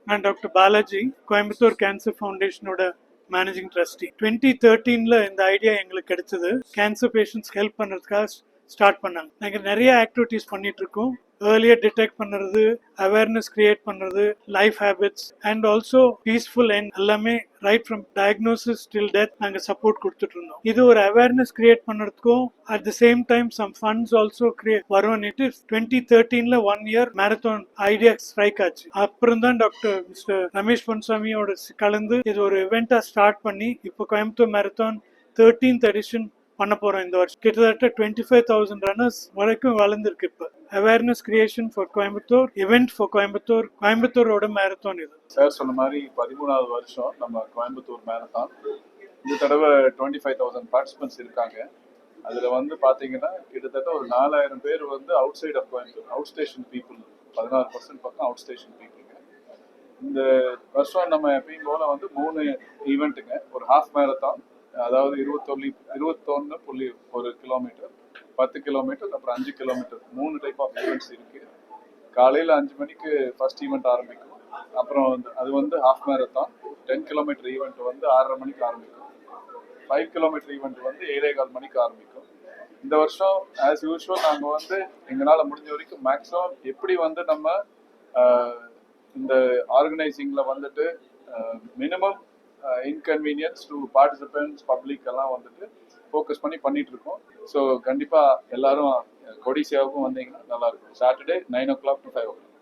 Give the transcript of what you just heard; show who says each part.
Speaker 1: நான் doctor Balaji, Coimbatore cancer ஃபவுண்டேஷனோட managing trustee. 2013ல இந்த ஐடியா எங்களுக்கு கிடைச்சது. கேன்சர் பேஷண்ட்ஸ் ஹெல்ப் பண்ணுறதுக்காக ஸ்டார்ட் பண்ணாங்க. நாங்கள் நிறைய ஆக்டிவிட்டீஸ் பண்ணிட்டு இருக்கோம். ஏர்லியர் டிடெக்ட் பண்ணுறது, அவேர்னஸ் கிரியேட் பண்ணுறது, life habits and also peaceful and எல்லாமே right from diagnosis till death நாங்கள் சப்போர்ட் கொடுத்துட்டு இருந்தோம். இது ஒரு அவேர்னஸ் கிரியேட் பண்ணுறதுக்கும் at the same time some funds also create வரும்னுட்டு 2013ல 1 இயர் மேரத்தான் ஐடியா ஸ்ட்ரைக் ஆச்சு. அப்புறம் தான் டாக்டர் மிஸ்டர் ரமேஷ் பொன்சாமியோட கலந்து இது ஒரு இவெண்டா ஸ்டார்ட் பண்ணி இப்போ கோயம்புத்தூர் மேரத்தான் 13th எடிஷன் பண்ண போறோம் இந்த வருஷம். கிட்டத்தட்ட 25,000 ரன்னர்ஸ் வரைக்கும் வளர்ந்துருக்கு. இப்போ awareness creation for Coimbatore, event for Coimbatore, கோயம்புத்தூரோட மேரத்தான் இது.
Speaker 2: சார் சொன்ன மாதிரி 13வது வருஷம் நம்ம கோயம்புத்தூர் மேரத்தான். இந்த தடவை 25,000 பார்ட்டிசிபென்ட்ஸ் இருக்காங்க. அதில் வந்து பார்த்தீங்கன்னா கிட்டத்தட்ட ஒரு 4,000 பேர் வந்து outside of Coimbatore, out station people, 16% பக்கம் அவுட் ஸ்டேஷன் பீப்புளுங்க. இந்த வருஷம் நம்ம எப்பயும் போல வந்து 3 ஈவெண்ட்டுங்க. ஒரு ஹாஃப் மேரத்தான், அதாவது 21.1 கிலோமீட்டர், 10 கிலோமீட்டர், அப்புறம் 5 கிலோமீட்டர், 3 டைப் ஆஃப் ஈவெண்ட்ஸ் இருக்கு. காலையில் 5 மணிக்கு ஃபர்ஸ்ட் ஈவெண்ட் ஆரம்பிக்கும். அப்புறம் அது வந்து ஹாஃப் மேரத்தான். 10 கிலோமீட்டர் ஈவெண்ட் வந்து 6:30 மணிக்கு ஆரம்பிக்கும். 5 கிலோமீட்டர் ஈவெண்ட் வந்து 7:15 மணிக்கு ஆரம்பிக்கும். இந்த வருஷம் ஆஸ் யூஸ்வல் நாங்கள் வந்து எங்களால் முடிஞ்ச வரைக்கும் மேக்ஸிமம் எப்படி வந்து நம்ம இந்த ஆர்கனைசிங்கில் வந்துட்டு minimum inconvenience to participants, public எல்லாம் வந்துட்டு ஃபோக்கஸ் பண்ணிட்டு இருக்கோம். ஸோ கண்டிப்பாக எல்லாரும் கொடிசியாவுக்கும் வந்தீங்கன்னா நல்லா இருக்கும். Saturday 9 o'clock to 5 o'clock.